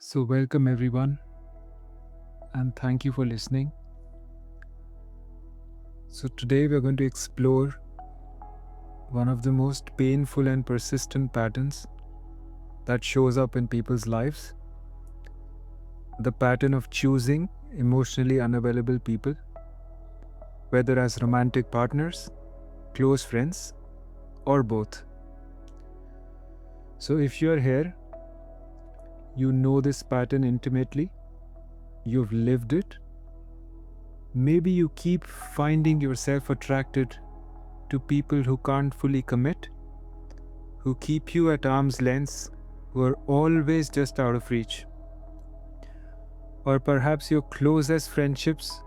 So, welcome everyone, and thank you for listening. So, today we're going to explore one of the most painful and persistent patterns that shows up in people's lives, the pattern of choosing emotionally unavailable people, whether as romantic partners, close friends, or both. So, if you're here, you know this pattern intimately, you've lived it. Maybe you keep finding yourself attracted to people who can't fully commit, who keep you at arm's length, who are always just out of reach. Or perhaps your closest friendships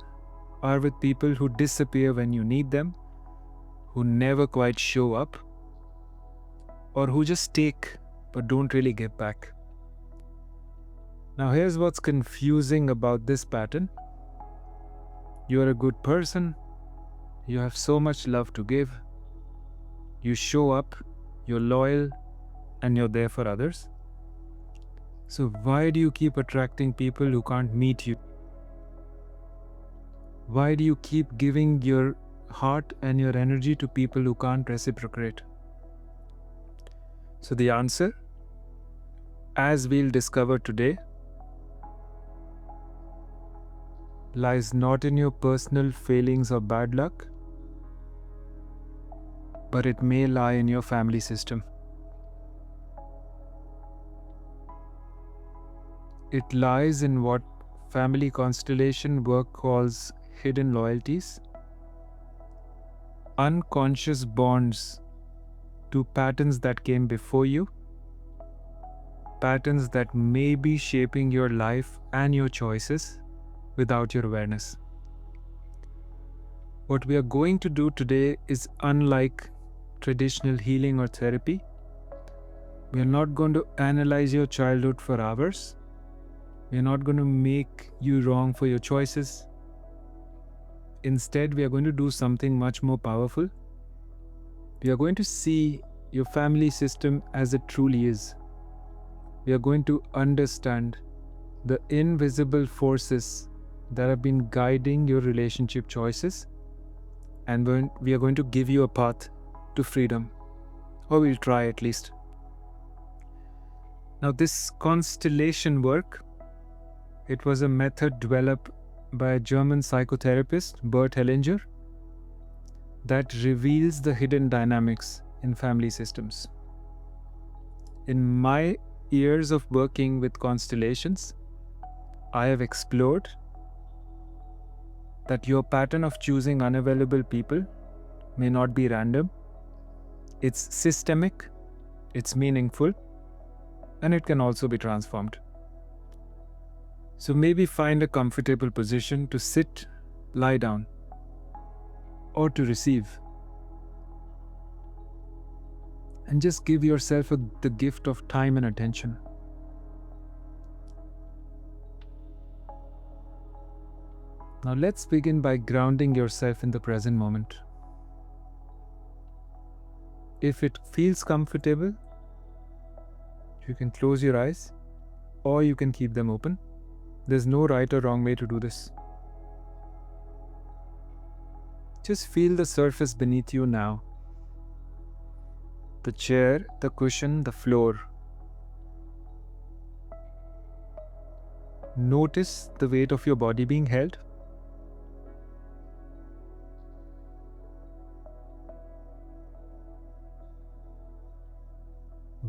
are with people who disappear when you need them, who never quite show up, or who just take but don't really give back. Now, here's what's confusing about this pattern. You're a good person, you have so much love to give, you show up, you're loyal, and you're there for others. So, why do you keep attracting people who can't meet you? Why do you keep giving your heart and your energy to people who can't reciprocate? So, the answer, as we'll discover today, lies not in your personal failings or bad luck, but it may lie in your family system. It lies in what Family Constellation work calls hidden loyalties, unconscious bonds to patterns that came before you, patterns that may be shaping your life and your choices without your awareness. What we are going to do today is unlike traditional healing or therapy. We are not going to analyze your childhood for hours. We are not going to make you wrong for your choices. Instead, we are going to do something much more powerful. We are going to see your family system as it truly is. We are going to understand the invisible forces that have been guiding your relationship choices, and we are going to give you a path to freedom, or we'll try at least. Now, this constellation work, it was a method developed by a German psychotherapist, Bert Hellinger, that reveals the hidden dynamics in family systems. In my years of working with constellations, I have explored that your pattern of choosing unavailable people may not be random. It's systemic, it's meaningful, and it can also be transformed. So maybe find a comfortable position to sit, lie down, or to receive. And just give yourself the gift of time and attention. Now let's begin by grounding yourself in the present moment. If it feels comfortable, you can close your eyes or you can keep them open. There's no right or wrong way to do this. Just feel the surface beneath you now. The chair, the cushion, the floor. Notice the weight of your body being held.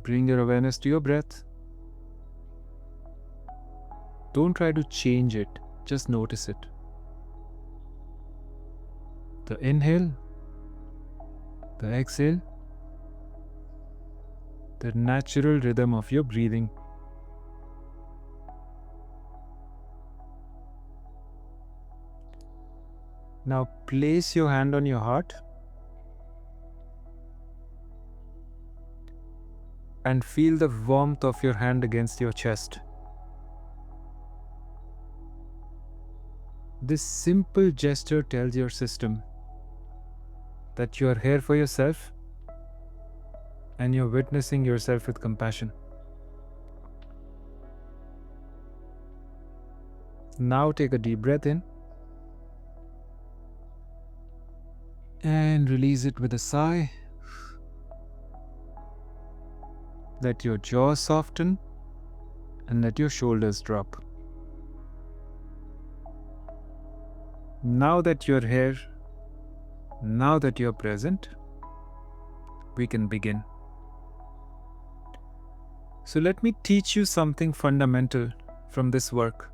Bring your awareness to your breath. Don't try to change it, just notice it. The inhale, the exhale, the natural rhythm of your breathing. Now place your hand on your heart and feel the warmth of your hand against your chest. This simple gesture tells your system that you are here for yourself and you're witnessing yourself with compassion. Now take a deep breath in and release it with a sigh. Let your jaw soften and let your shoulders drop. Now that you're here, now that you're present, we can begin. So let me teach you something fundamental from this work.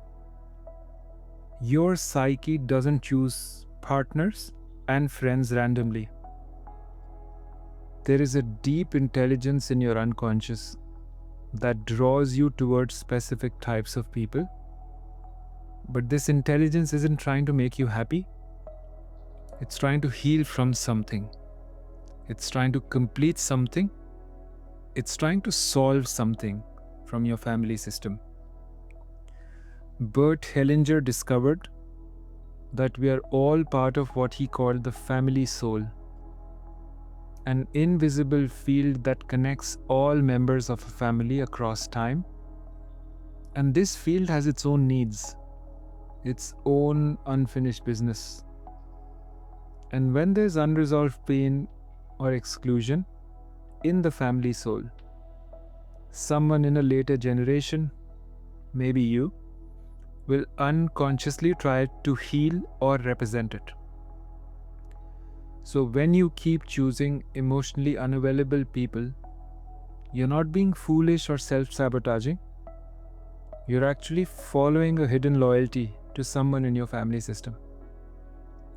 Your psyche doesn't choose partners and friends randomly. There is a deep intelligence in your unconscious that draws you towards specific types of people. But this intelligence isn't trying to make you happy. It's trying to heal from something. It's trying to complete something. It's trying to solve something from your family system. Bert Hellinger discovered that we are all part of what he called the family soul, an invisible field that connects all members of a family across time. And this field has its own needs, its own unfinished business. And when there's unresolved pain or exclusion in the family soul, someone in a later generation, maybe you, will unconsciously try to heal or represent it. So when you keep choosing emotionally unavailable people, you're not being foolish or self-sabotaging. You're actually following a hidden loyalty to someone in your family system.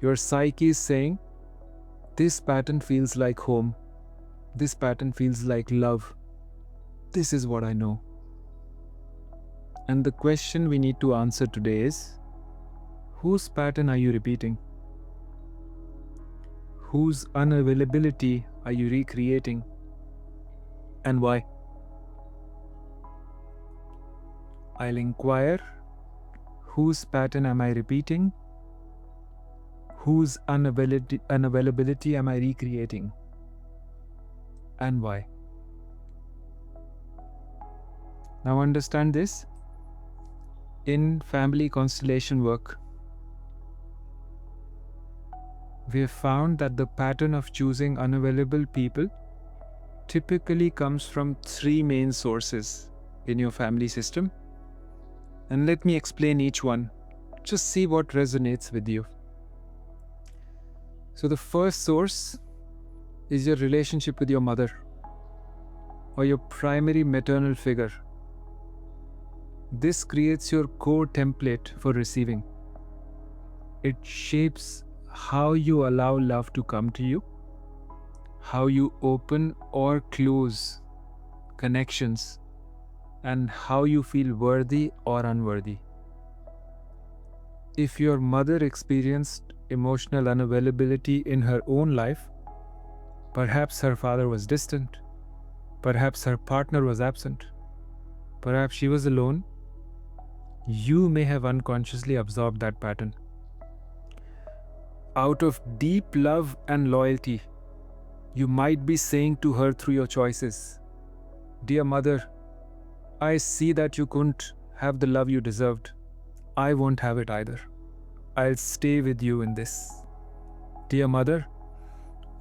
Your psyche is saying, this pattern feels like home. This pattern feels like love. This is what I know. And the question we need to answer today is, whose pattern are you repeating? Whose unavailability are you recreating? And why? I'll inquire, whose pattern am I repeating? Whose unavailability am I recreating? And why? Now understand this. In family constellation work, we have found that the pattern of choosing unavailable people typically comes from three main sources in your family system. And let me explain each one. Just see what resonates with you. So the first source is your relationship with your mother or your primary maternal figure. This creates your core template for receiving. It shapes how you allow love to come to you, how you open or close connections, and how you feel worthy or unworthy. If your mother experienced emotional unavailability in her own life, perhaps her father was distant, perhaps her partner was absent, perhaps she was alone, you may have unconsciously absorbed that pattern. Out of deep love and loyalty, you might be saying to her through your choices, "Dear mother, I see that you couldn't have the love you deserved. I won't have it either. I'll stay with you in this. Dear mother,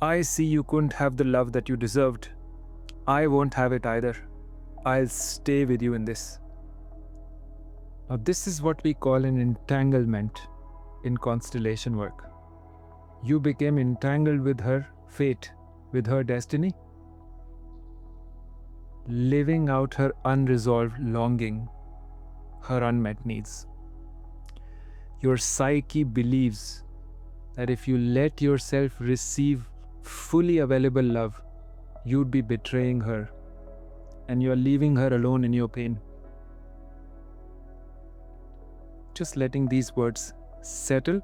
I see you couldn't have the love that you deserved. I won't have it either. I'll stay with you in this." Now, this is what we call an entanglement in constellation work. You became entangled with her fate, with her destiny, living out her unresolved longing, her unmet needs. Your psyche believes that if you let yourself receive fully available love, you'd be betraying her and you're leaving her alone in your pain. Just letting these words settle.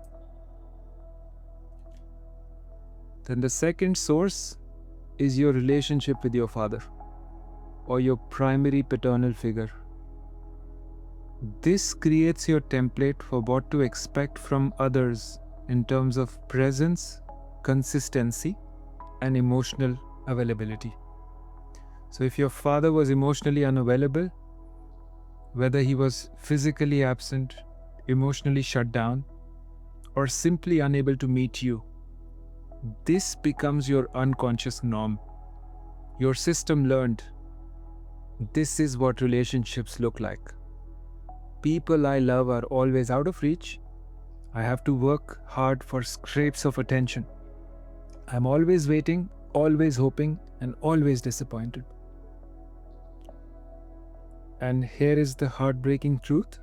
Then the second source is your relationship with your father or your primary paternal figure. This creates your template for what to expect from others in terms of presence, consistency, and emotional availability. So if your father was emotionally unavailable, whether he was physically absent, emotionally shut down, or simply unable to meet you. This becomes your unconscious norm. Your system learned this is what relationships look like. People I love are always out of reach. I have to work hard for scrapes of attention. I'm always waiting, always hoping, and always disappointed. And here is the heartbreaking truth.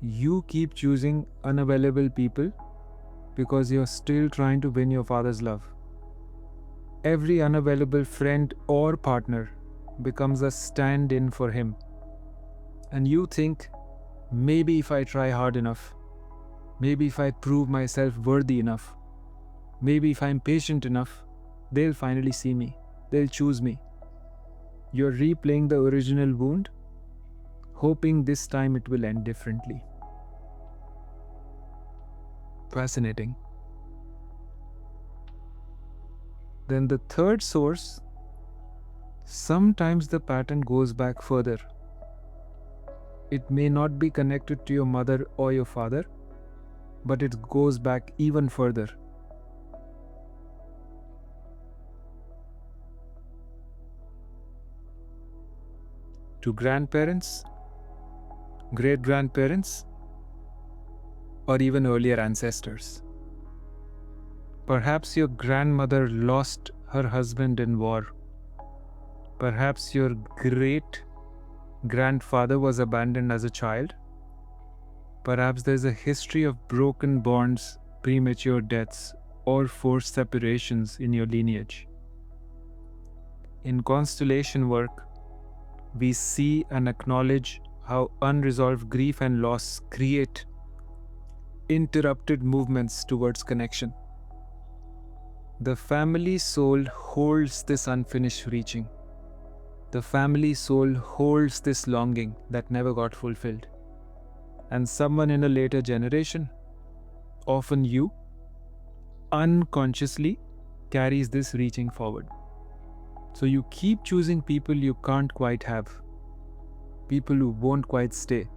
You keep choosing unavailable people because you're still trying to win your father's love. Every unavailable friend or partner becomes a stand-in for him. And you think, maybe if I try hard enough, maybe if I prove myself worthy enough, maybe if I'm patient enough, they'll finally see me. They'll choose me. You're replaying the original wound, hoping this time it will end differently. Fascinating. Then the third source, sometimes the pattern goes back further. It may not be connected to your mother or your father, but it goes back even further. To grandparents, great-grandparents, or even earlier ancestors. Perhaps your grandmother lost her husband in war. Perhaps your great-grandfather was abandoned as a child. Perhaps there's a history of broken bonds, premature deaths, or forced separations in your lineage. In constellation work, we see and acknowledge how unresolved grief and loss create interrupted movements towards connection. The family soul holds this unfinished reaching. The family soul holds this longing that never got fulfilled. And someone in a later generation, often you, unconsciously carries this reaching forward. So you keep choosing people you can't quite have, people who won't quite stay,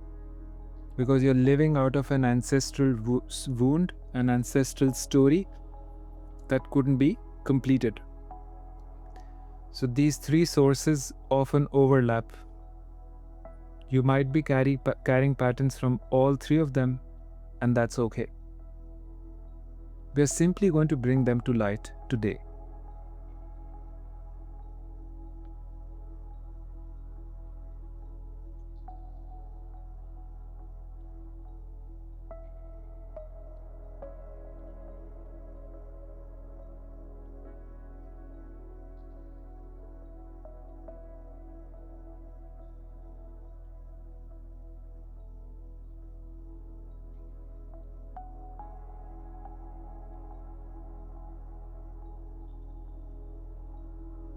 because you're living out of an ancestral wound, an ancestral story that couldn't be completed. So these three sources often overlap. You might be carrying patterns from all three of them, and that's okay. We're simply going to bring them to light today.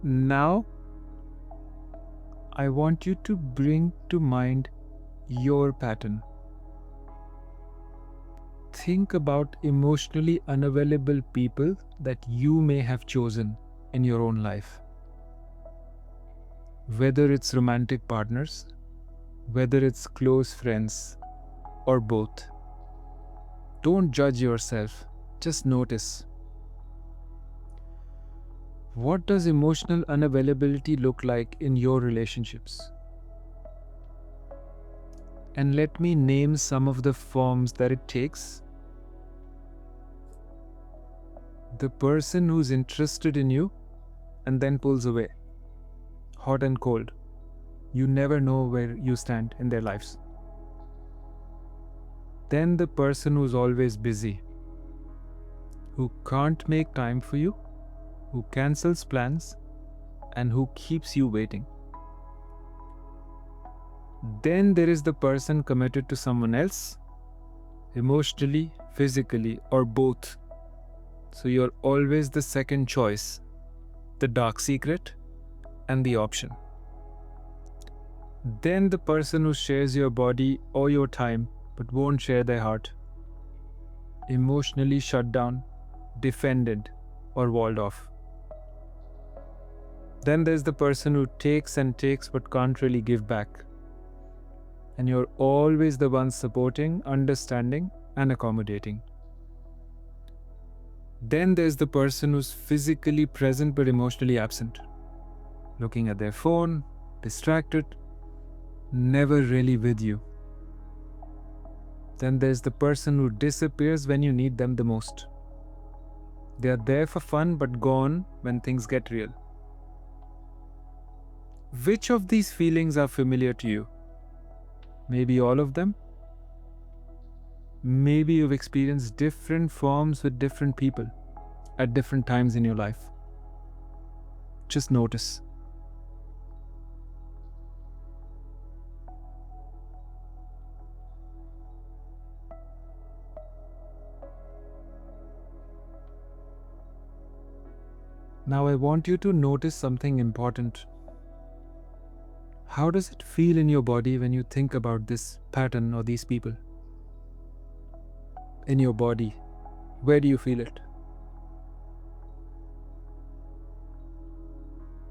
Now, I want you to bring to mind your pattern. Think about emotionally unavailable people that you may have chosen in your own life. Whether it's romantic partners, whether it's close friends, or both. Don't judge yourself, just notice. What does emotional unavailability look like in your relationships? And let me name some of the forms that it takes. The person who's interested in you and then pulls away, hot and cold. You never know where you stand in their lives. Then the person who's always busy, who can't make time for you, who cancels plans, and who keeps you waiting. Then there is the person committed to someone else, emotionally, physically, or both. So you're always the second choice, the dark secret, and the option. Then the person who shares your body or your time but won't share their heart, emotionally shut down, defended, or walled off. Then there's the person who takes and takes but can't really give back. and you're always the one supporting, understanding, and accommodating. Then there's the person who's physically present but emotionally absent, looking at their phone, distracted, never really with you. Then there's the person who disappears when you need them the most. They are there for fun but gone when things get real. Which of these feelings are familiar to you? Maybe all of them? Maybe you've experienced different forms with different people at different times in your life. Just notice. Now I want you to notice something important. How does it feel in your body when you think about this pattern or these people? In your body, where do you feel it?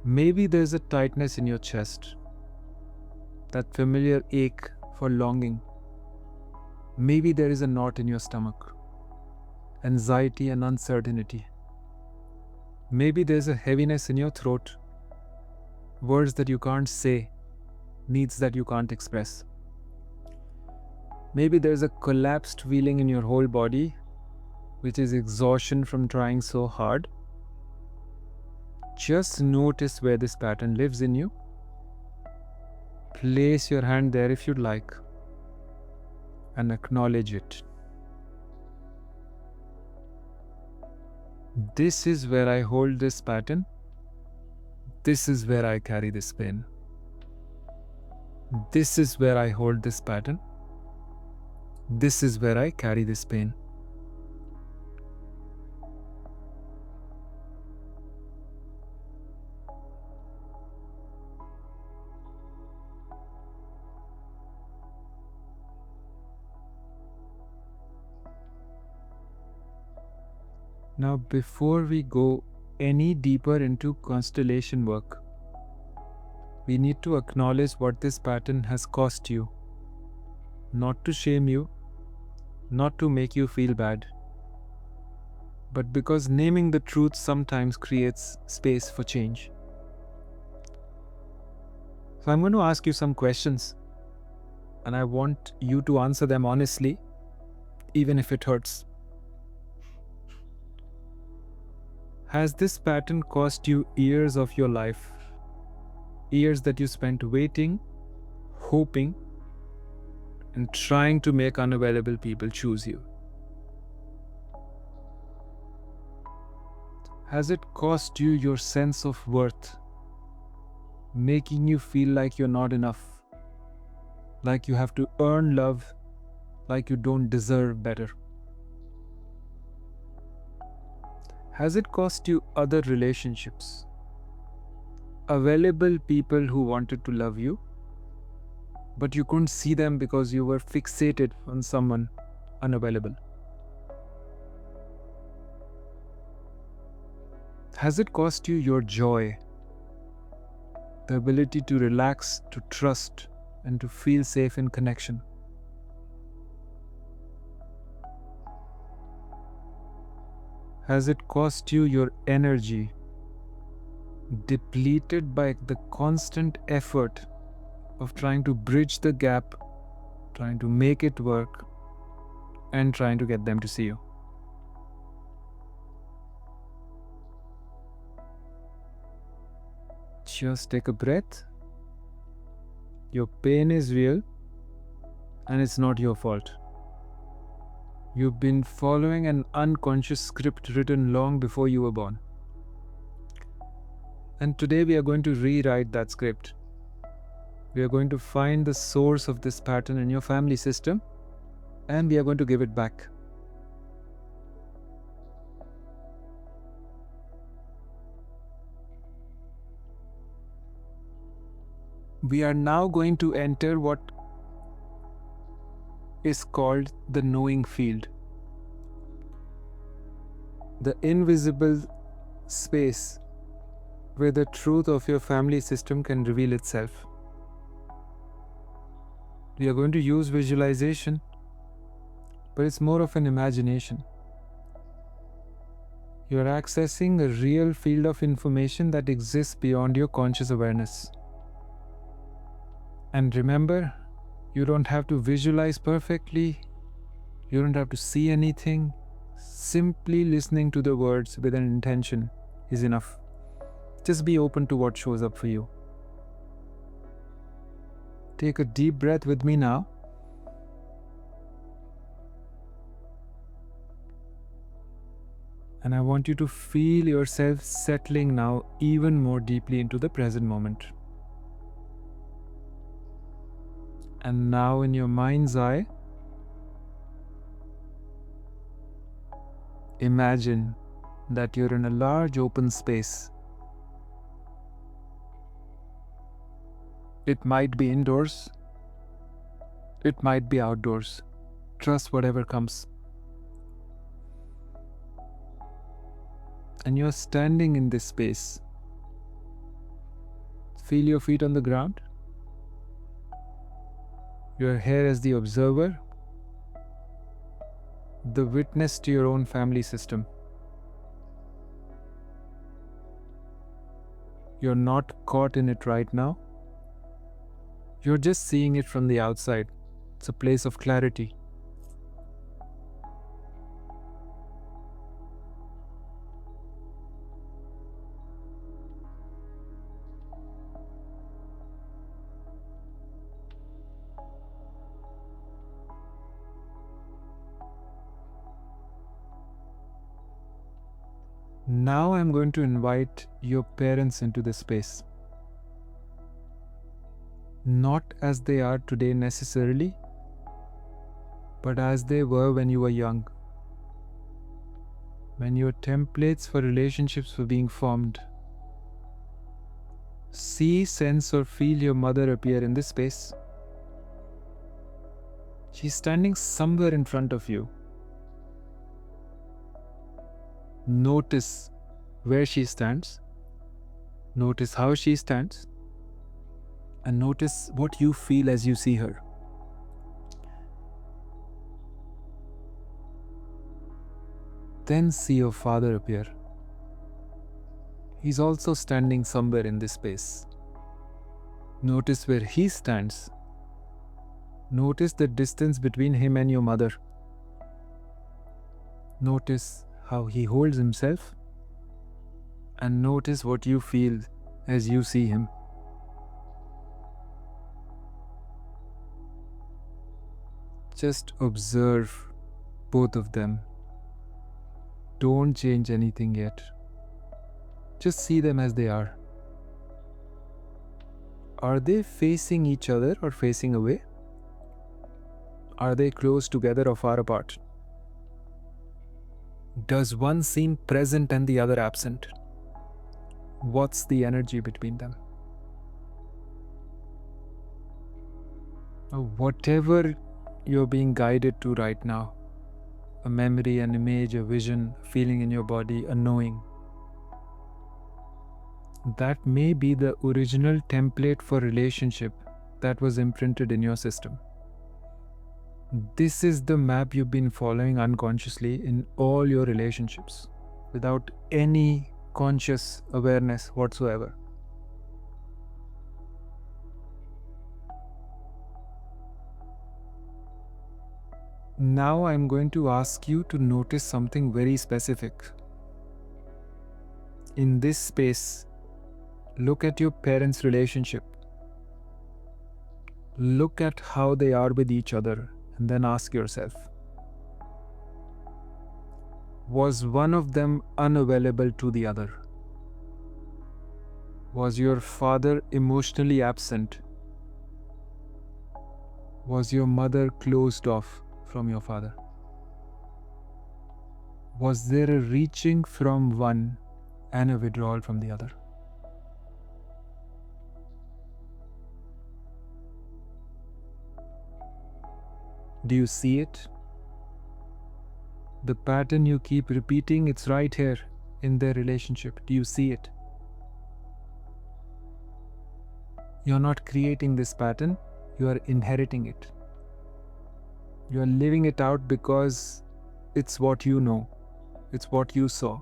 Maybe there's a tightness in your chest, that familiar ache for longing. Maybe there is a knot in your stomach, anxiety and uncertainty. Maybe there's a heaviness in your throat, words that you can't say, needs that you can't express. Maybe there's a collapsed feeling in your whole body, which is exhaustion from trying so hard. Just notice where this pattern lives in you. Place your hand there if you'd like, and acknowledge it. This is where I hold this pattern. This is where I carry this pain. This is where I hold this pattern. This is where I carry this pain. Now, before we go any deeper into constellation work, we need to acknowledge what this pattern has cost you. Not to shame you, not to make you feel bad, but because naming the truth sometimes creates space for change. So I'm going to ask you some questions, and I want you to answer them honestly, even if it hurts. Has this pattern cost you years of your life? Years that you spent waiting, hoping, and trying to make unavailable people choose you? Has it cost you your sense of worth, making you feel like you're not enough, like you have to earn love, like you don't deserve better? Has it cost you other relationships, available people who wanted to love you, but you couldn't see them because you were fixated on someone unavailable? Has it cost you your joy, the ability to relax, to trust, and to feel safe in connection? Has it cost you your energy, depleted by the constant effort of trying to bridge the gap, trying to make it work, and trying to get them to see you? Just take a breath. Your pain is real, and it's not your fault. You've been following an unconscious script written long before you were born. And today we are going to rewrite that script. We are going to find the source of this pattern in your family system, and we are going to give it back. We are now going to enter what is called the knowing field. The invisible space where the truth of your family system can reveal itself. We are going to use visualization, but it's more of an imagination. You are accessing a real field of information that exists beyond your conscious awareness. And remember, you don't have to visualize perfectly. You don't have to see anything. Simply listening to the words with an intention is enough. Just be open to what shows up for you. Take a deep breath with me now. And I want you to feel yourself settling now even more deeply into the present moment. And now in your mind's eye, imagine that you're in a large open space. It might be indoors, it might be outdoors. Trust whatever comes. And you're standing in this space. Feel your feet on the ground. You're here as the observer, the witness to your own family system. You're not caught in it right now. You're just seeing it from the outside. It's a place of clarity. Now I'm going to invite your parents into this space. Not as they are today necessarily, but as they were when you were young. When your templates for relationships were being formed. See, sense, or feel your mother appear in this space. She's standing somewhere in front of you. Notice where she stands. Notice how she stands. And notice what you feel as you see her. Then see your father appear. He's also standing somewhere in this space. Notice where he stands. Notice the distance between him and your mother. Notice how he holds himself. And notice what you feel as you see him. Just observe both of them. Don't change anything yet. Just see them as they are. Are they facing each other or facing away? Are they close together or far apart? Does one seem present and the other absent? What's the energy between them? Whatever you're being guided to right now, a memory, an image, a vision, a feeling in your body, a knowing, that may be the original template for relationship that was imprinted in your system. This is the map you've been following unconsciously in all your relationships, without any conscious awareness whatsoever. Now I'm going to ask you to notice something very specific. In this space, look at your parents' relationship. Look at how they are with each other, and then ask yourself, was one of them unavailable to the other? Was your father emotionally absent? Was your mother closed off from your father? Was there a reaching from one and a withdrawal from the other? Do you see it? The pattern you keep repeating, it's right here in their relationship. Do you see it? You're not creating this pattern. You are inheriting it. You are living it out because it's what you know. It's what you saw.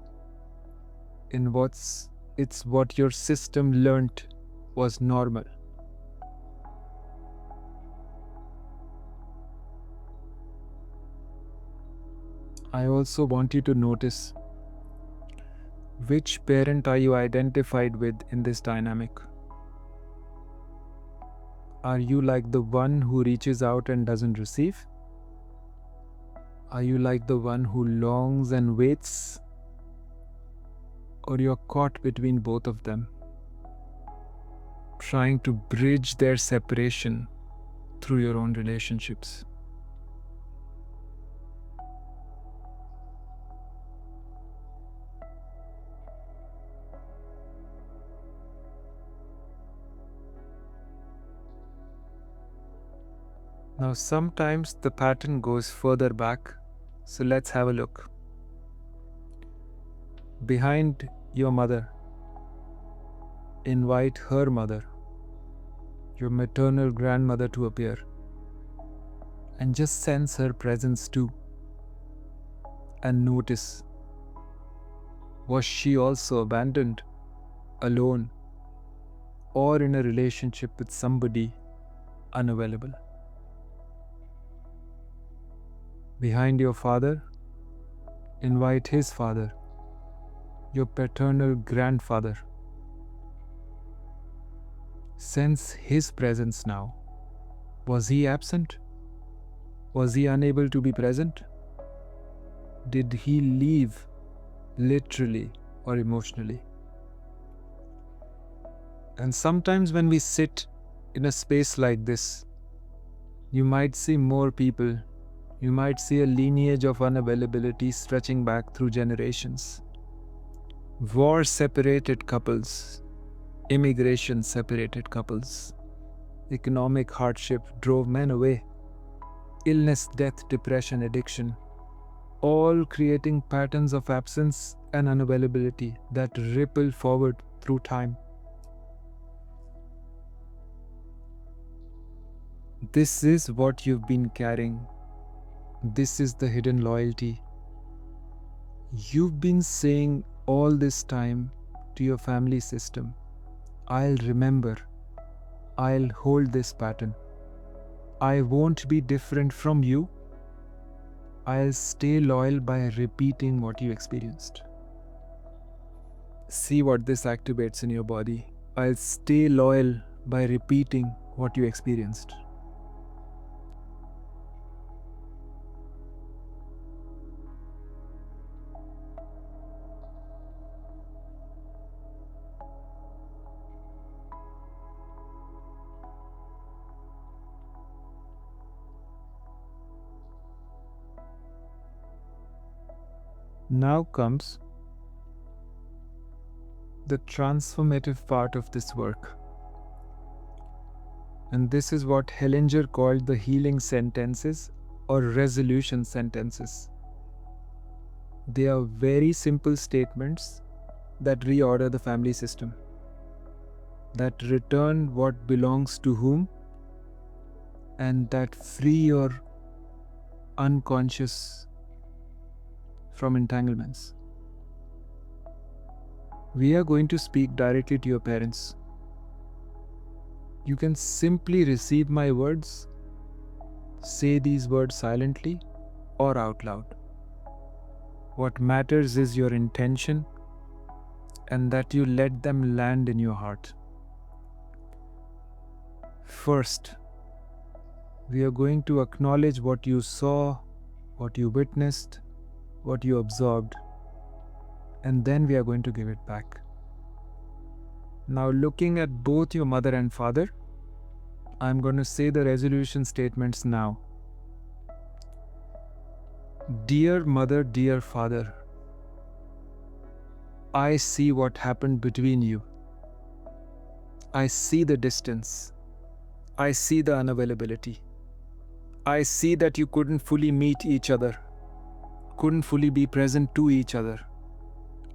It's what your system learnt was normal. I also want you to notice, which parent are you identified with in this dynamic? Are you like the one who reaches out and doesn't receive? Are you like the one who longs and waits? Or you're caught between both of them, trying to bridge their separation through your own relationships? Now, sometimes the pattern goes further back, so let's have a look. Behind your mother, invite her mother, your maternal grandmother, to appear, and just sense her presence too, and notice, was she also abandoned, alone, or in a relationship with somebody unavailable? Behind your father, invite his father, your paternal grandfather. Sense his presence now. Was he absent? Was he unable to be present? Did he leave, literally or emotionally? And sometimes when we sit in a space like this, you might see more people. You might see a lineage of unavailability stretching back through generations. War separated couples, immigration separated couples, economic hardship drove men away, illness, death, depression, addiction, all creating patterns of absence and unavailability that ripple forward through time. This is what you've been carrying. This is the hidden loyalty. You've been saying all this time to your family system, I'll remember, I'll hold this pattern. I won't be different from you. I'll stay loyal by repeating what you experienced. See what this activates in your body. I'll stay loyal by repeating what you experienced. Now comes the transformative part of this work. And this is what Hellinger called the healing sentences or resolution sentences. They are very simple statements that reorder the family system, that return what belongs to whom, and that free your unconscious from entanglements. We are going to speak directly to your parents. You can simply receive my words, say these words silently or out loud. What matters is your intention and that you let them land in your heart. First, we are going to acknowledge what you saw, what you witnessed, what you absorbed, and then we are going to give it back. Now, looking at both your mother and father, I'm going to say the resolution statements now. Dear mother, dear father, I see what happened between you. I see the distance. I see the unavailability. I see that you couldn't fully meet each other, couldn't fully be present to each other.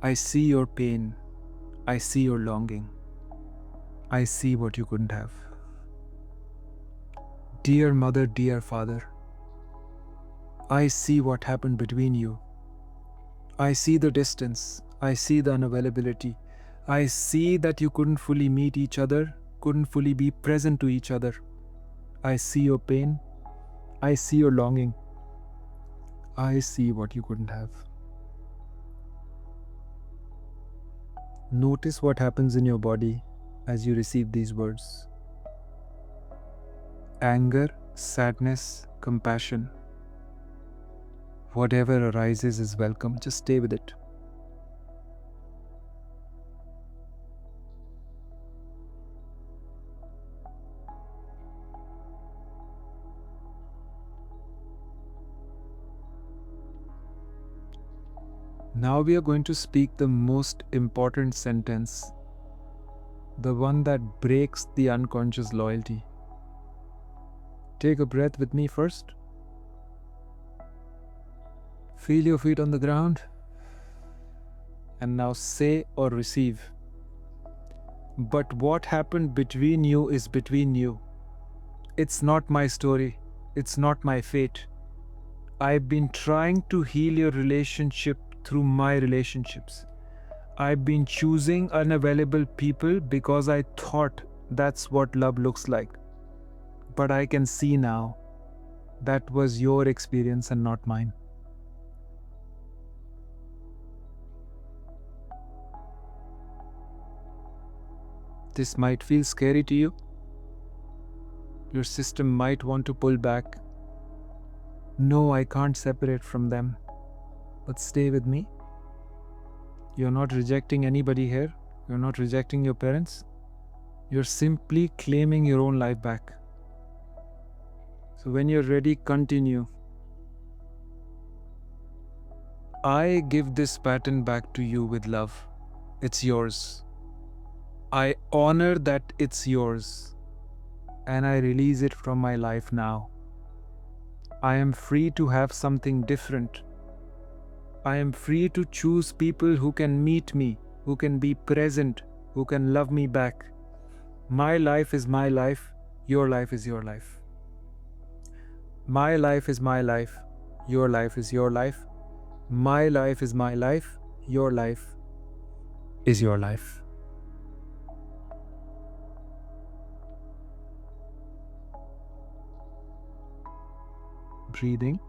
I see your pain. I see your longing. I see what you couldn't have. Dear mother, dear father, I see what happened between you. I see the distance. I see the unavailability. I see that you couldn't fully meet each other, couldn't fully be present to each other. I see your pain. I see your longing. I see what you couldn't have. Notice what happens in your body as you receive these words. Anger, sadness, compassion. Whatever arises is welcome. Just stay with it. Now we are going to speak the most important sentence, the one that breaks the unconscious loyalty. Take a breath with me first. Feel your feet on the ground. And now say or receive. But what happened between you is between you. It's not my story. It's not my fate. I've been trying to heal your relationship through my relationships. I've been choosing unavailable people because I thought that's what love looks like. But I can see now that was your experience and not mine. This might feel scary to you. Your system might want to pull back. No, I can't separate from them. But stay with me. You're not rejecting anybody here. You're not rejecting your parents. You're simply claiming your own life back. So when you're ready, continue. I give this pattern back to you with love. It's yours. I honor that it's yours. And I release it from my life now. I am free to have something different. I am free to choose people who can meet me, who can be present, who can love me back. My life is my life. Your life is your life. My life is my life. Your life is your life. My life is my life. Your life is your life. Breathing.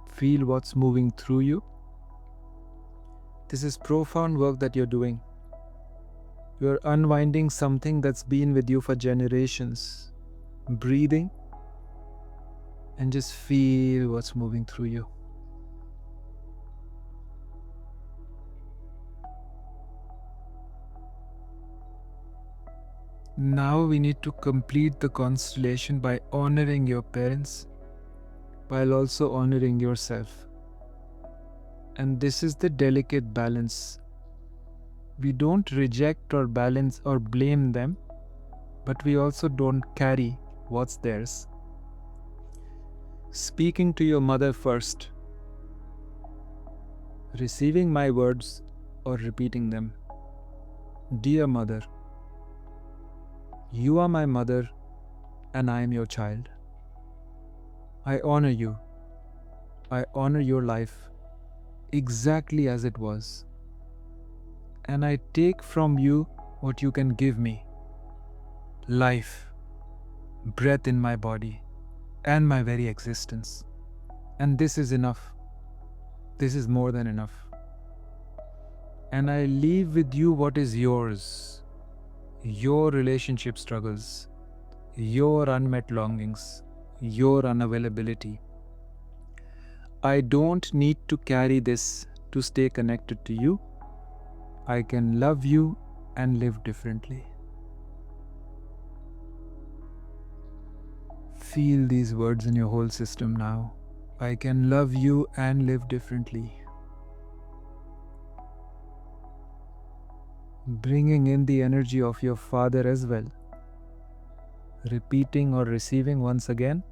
Feel what's moving through you. This is profound work that you're doing. You're unwinding something that's been with you for generations. Breathing and just feel what's moving through you. Now we need to complete the constellation by honoring your parents, while also honoring yourself. And this is the delicate balance. We don't reject or balance or blame them, but we also don't carry what's theirs. Speaking to your mother first, receiving my words or repeating them. Dear mother, you are my mother and I am your child. I honor you. I honor your life exactly as it was. And I take from you what you can give me. Life, breath in my body, and my very existence. And this is enough. This is more than enough. And I leave with you what is yours. Your relationship struggles, your unmet longings, your unavailability. I don't need to carry this to stay connected to you. I can love you and live differently. Feel these words in your whole system now. I can love you and live differently. Bringing in the energy of your father as well. Repeating or receiving once again.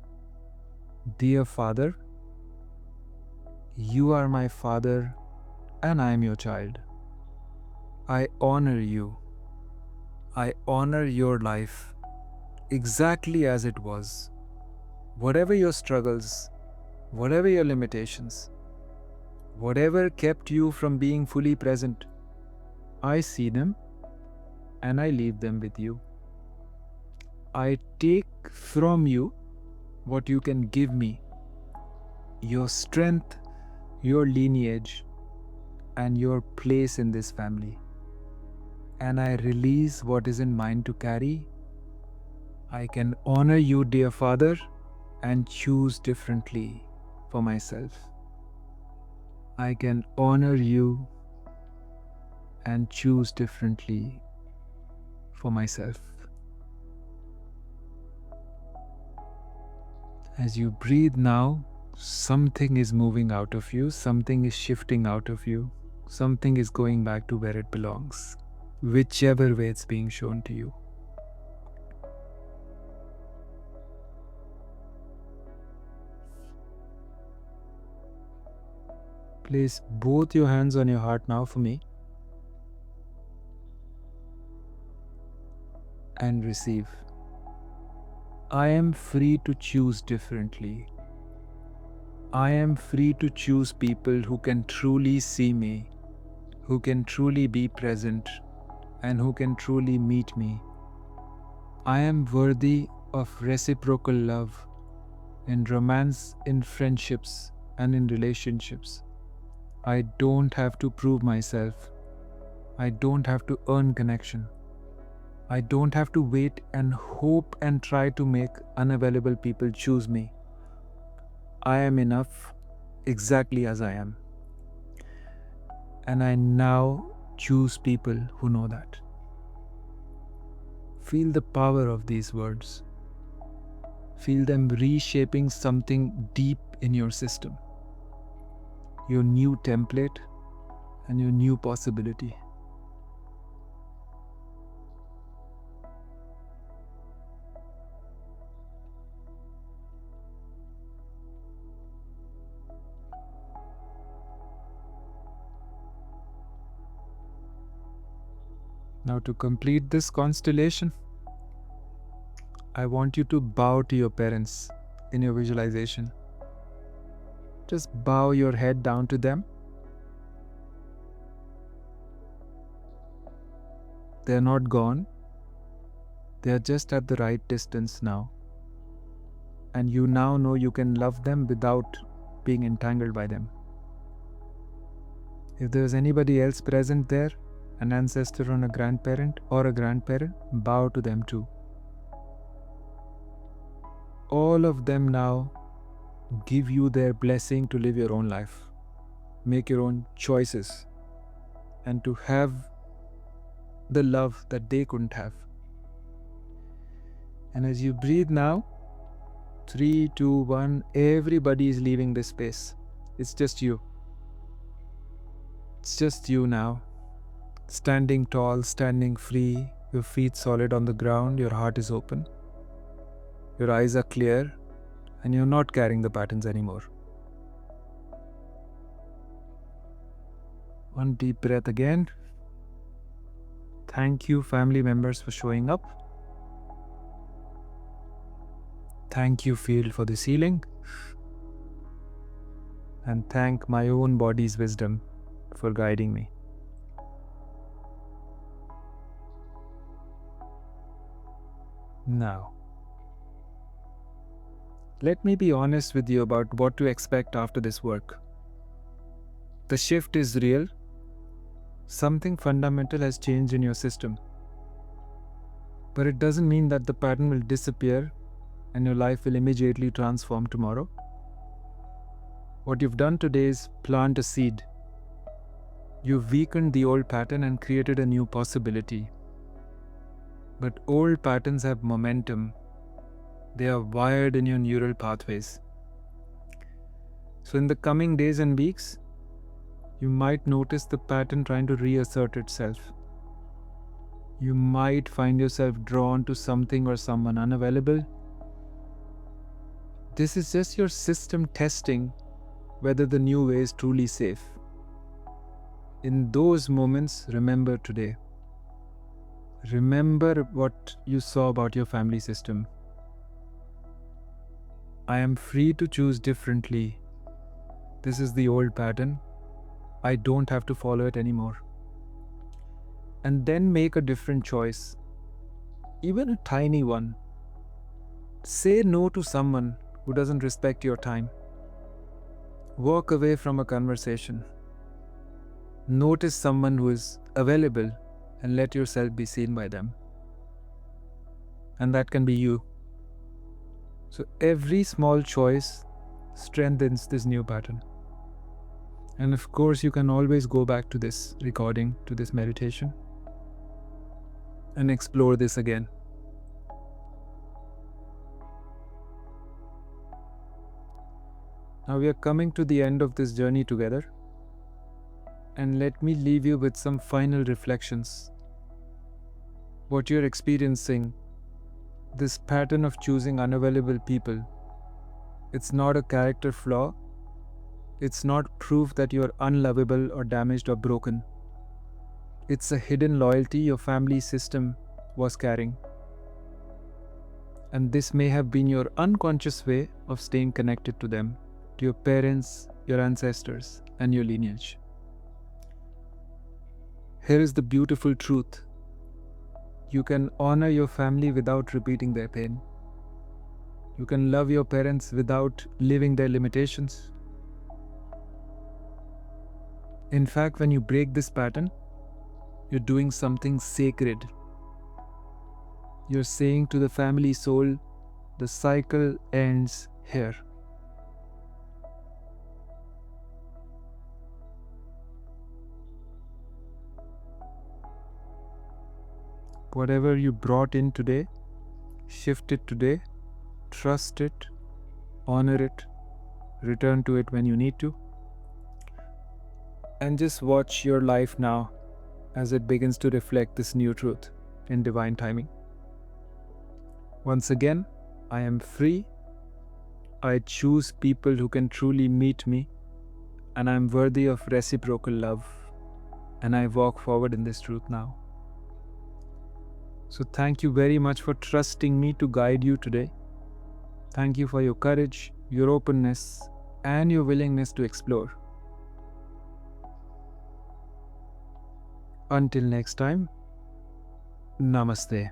Dear Father, you are my father and I am your child. I honor you. I honor your life. exactly as it was. Whatever your struggles, whatever your limitations, whatever kept you from being fully present, I see them and I leave them with you. I take from you what you can give me, your strength, your lineage, and your place in this family. And I release what is in mine to carry. I can honor you, dear Father, and choose differently for myself. I can honor you and choose differently for myself. As you breathe now, something is moving out of you, something is shifting out of you, something is going back to where it belongs, whichever way it's being shown to you. Place both your hands on your heart now for me and receive. I am free to choose differently. I am free to choose people who can truly see me, who can truly be present, and who can truly meet me. I am worthy of reciprocal love in romance, in friendships, and in relationships. I don't have to prove myself. I don't have to earn connection. I don't have to wait and hope and try to make unavailable people choose me. I am enough exactly as I am. And I now choose people who know that. Feel the power of these words. Feel them reshaping something deep in your system. Your new template and your new possibility. Now, to complete this constellation, I want you to bow to your parents in your visualization. Just bow your head down to them. They are not gone. They are just at the right distance now. And you now know you can love them without being entangled by them. If there is anybody else present there, an ancestor or a grandparent, bow to them too. All of them now give you their blessing to live your own life, make your own choices, and to have the love that they couldn't have. And as you breathe now, 3, 2, 1, everybody is leaving this space. It's just you. It's just you now. Standing tall, standing free, your feet solid on the ground, your heart is open. Your eyes are clear, and you're not carrying the patterns anymore. One deep breath again. Thank you, family members, for showing up. Thank you, field, for this healing. And thank my own body's wisdom for guiding me. Now, let me be honest with you about what to expect after this work. The shift is real. Something fundamental has changed in your system. But it doesn't mean that the pattern will disappear and your life will immediately transform tomorrow. What you've done today is plant a seed. You've weakened the old pattern and created a new possibility. But old patterns have momentum. They are wired in your neural pathways. So in the coming days and weeks, you might notice the pattern trying to reassert itself. You might find yourself drawn to something or someone unavailable. This is just your system testing whether the new way is truly safe. In those moments, remember today, Remember what you saw about your family system. I am free to choose differently. This is the old pattern. I don't have to follow it anymore. And then make a different choice, even a tiny one. Say no to someone who doesn't respect your time. Walk away from a conversation. Notice someone who is available and let yourself be seen by them. And that can be you. So every small choice strengthens this new pattern. And of course, you can always go back to this recording, to this meditation, and explore this again. Now we are coming to the end of this journey together. And let me leave you with some final reflections. What you're experiencing, this pattern of choosing unavailable people, it's not a character flaw. It's not proof that you're unlovable or damaged or broken. It's a hidden loyalty your family system was carrying. And this may have been your unconscious way of staying connected to them, to your parents, your ancestors, and your lineage. Here is the beautiful truth. You can honor your family without repeating their pain. You can love your parents without living their limitations. In fact, when you break this pattern, you're doing something sacred. You're saying to the family soul, the cycle ends here. Whatever you brought in today, shift it today, trust it, honor it, return to it when you need to. And just watch your life now as it begins to reflect this new truth in divine timing. Once again, I am free. I choose people who can truly meet me, and I am worthy of reciprocal love. And I walk forward in this truth now. So thank you very much for trusting me to guide you today. Thank you for your courage, your openness, and your willingness to explore. Until next time, Namaste.